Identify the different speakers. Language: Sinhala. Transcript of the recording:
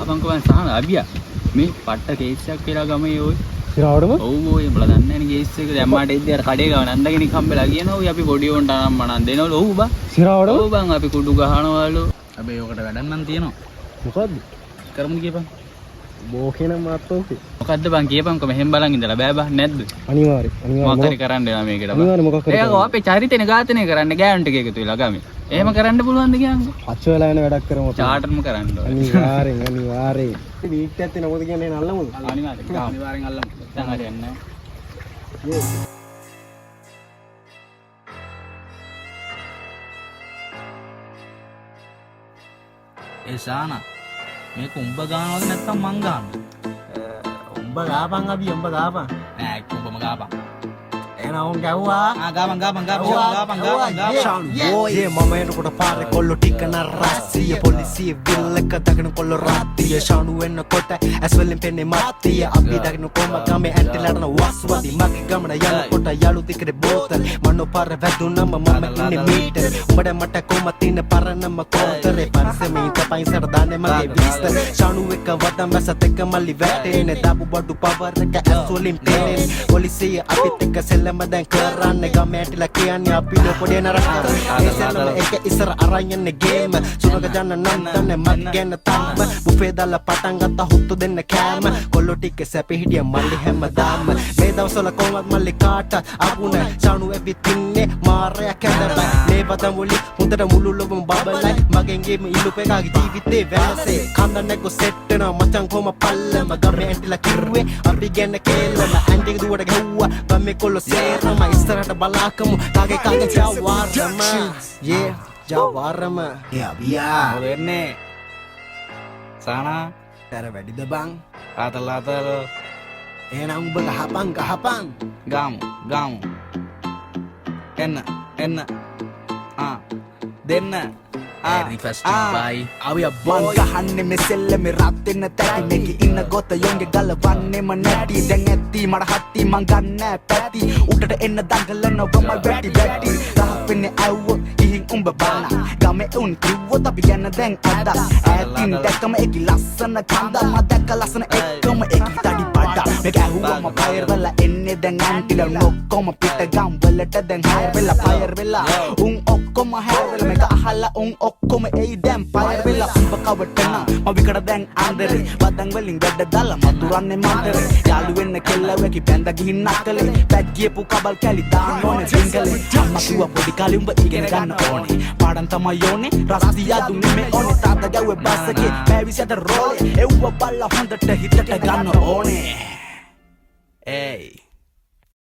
Speaker 1: අහපන්කම සහන අබියා මේ පට්ට කේස් එකක් කියලා ගමේ ඔය
Speaker 2: සිරාවටම
Speaker 1: ඔව් ඔය උඹලා දන්නේ නැනේ කේස් එක දැන් මාට එද්දී අර කඩේ ගාව නන්දගෙනි කම්බලා කියනවා ඔය අපි පොඩි උන්ට නම් මනන් දෙනවලු ඔව් බා
Speaker 2: සිරාවටම
Speaker 1: ඔව් බං අපි කුඩු ගහනවලු හැබැයි ඔකට වැඩක් නම් තියෙනවා
Speaker 2: මොකද්ද
Speaker 1: කරමුද කියපන්
Speaker 2: බෝකේ නම් මාත්තෝකේ
Speaker 1: මොකද්ද බං කියපන්කො මෙහෙම බලන් ඉඳලා බෑ බා නැද්ද
Speaker 2: අනිවාර්යෙන්
Speaker 1: මොකක් හරි කරන්න වෙනවා මේකට බං
Speaker 2: අනිවාර්යෙන් මොකක් හරි
Speaker 1: ඒක අපේ චරිතේනේ ඝාතනය කරන්න ගෑනුන්ට එකතු වෙලා ගමේ එහෙම කරන්න පුළුවන්ද කියන්නේ
Speaker 2: අච්ච වෙලා යන වැඩක් කරමු අපි
Speaker 1: චාටර්ම කරන්න
Speaker 2: අනිවාර්යෙන් අනිවාර්යෙන් මේ වීක් එකත් එන මොකද කියන්නේ නල්ලමුද
Speaker 1: අනිවාර්යෙන් අල්ලමු දැන් හරියන්නේ නැහැ
Speaker 3: ඒ ශානා මේක උඹ ගානවද නැත්නම් මං ගානවද
Speaker 2: උඹ ගාපන් අපි උඹ ගාපන්
Speaker 3: නෑ උඹම ගාපන්
Speaker 2: එහෙනම් උන් ගැව්වා
Speaker 3: ගාපන්
Speaker 4: මම එනකොට පාරේ කොල්ලෝ ටික නරාසිය පොලිසිය බිල්ලක දගෙන කොල්ලෝ රාත්‍රිය ෂානු වෙනකොට ඇස් වලින් පෙන්නේ මාත්‍රිය අපි දගෙන කොම ගමේ ඇන්ටිලාටන වස්වදි මගේ ගමන යනකොට යාළු දිකේ බෝතල් මනෝ පාර වැදුනම මම ඉන්නේ මීටර් උඹට මට කොම තින පරණම කොතරේ පරිසමේ තපයින් සර දාන්නේ මගේ විස්තර ෂානු එක වදම් වැසත් එක මල්ලි වැටේනේ දාපු බඩු පවර් එක ඇස් වලින් පෙන්නේ පොලිසිය අපිත් එක්ක සෙල්ලම දැන් කරන්නේ ගමේ ඇන්ටිලා කියන්නේ අපි පොඩේ නරක ඒ සෙල්ලම එක ඉස්සර අරන් යන්නේ ගේම සුනක ජන නම් දන්නේ මගේ ගැන තාම බුෆේ දාලා පටන් ගත්ත හුත්තු දෙන්න කෑම කොල්ලෝ ටික සැපේ හිටිය මල්ලි හැමදාම මේ දවස්වල කොහොමත් මල්ලි කාට අගුණ ෂානු එපිත් ඉන්නේ මාරය කැඳබයි මේ පතම් වලි හොඳට මුළු ලොබම බබලයි මගෙන් ගේම ඉලුප එකගේ ජීවිතේ වෙනසේ කන්දන්නේකො සෙට් වෙනවා මචං කොම පල්ලම ගමේ ඇන්ටිලා කිව්වේ අපි ගැන කේලම ඇන්ටිගේ දුවට ගැහුවා ගමේ කොල්ලෝ සේරම ඉස්සරහට බලාකමු කාගේ ජාවාරම ජාවාරම
Speaker 3: අබියා වෙන්නේ ශානා
Speaker 4: තර වැඩිද බං
Speaker 3: ආතල්
Speaker 4: එහෙනම් උඹ ගහපන්
Speaker 3: ගාමු එන්න දෙන්න
Speaker 4: අවිය බං ගහන්නේ මෙසෙල්ල මේ රත් වෙන තැටි මේක ඉන්න ගොත යොන්ගේ ගලවන්නේම නැටි දැන් ඇත්ති මට හත්ති මං ගන්න පැටි උඩට එන්න දඟලනවම වැටි රහ වෙන්නේ ඇව්ව ඉහින් උඹ බලන ගමේ උන් කිව්වොත් අපි යන දැන් අද ඈතින් දැක්කම ඒකි ලස්සන කන්ද මම දැක්ක ලස්සන එක්කම ඒකි තඩි පඩ මේක ඇහුවම ෆයර් වෙලා එන්නේ දැන් ඇන්ටිලා ඔක්කොම පිට ගම් වලට දැන් හයර් වෙලා ෆයර් වෙලා උන් ඔක්කොම හයර් වෙලා මේක අහලා උන් ඔක්කොම එයි දැන් ෆයර් වෙලා උඹ කවටන මම විකඩ දැන් ආන්දරේ වදන් වලින් ගැඩ දාලා මතුරන්නේ මාතරේ යාළු වෙන්න කෙල්ලවෙකි බැඳ ගිහින් නැකලේ බැග් ගියපු කබල් කැලි දාන්න ඕනේ සිංගලේ අම්මා කිව්වා පොඩි කාලේ උඹ ඉගෙන ගන්න ඕනේ පාඩම් තමයි ඕනේ රස්තිය දුන්නේ මේ ඕනේ තාත්තා ගැව්වේ බස් එකේ පැවිසට රෝලේ එව්ව බල්ලා හොඳට හිතට ගන්න ඕනේ ඒයි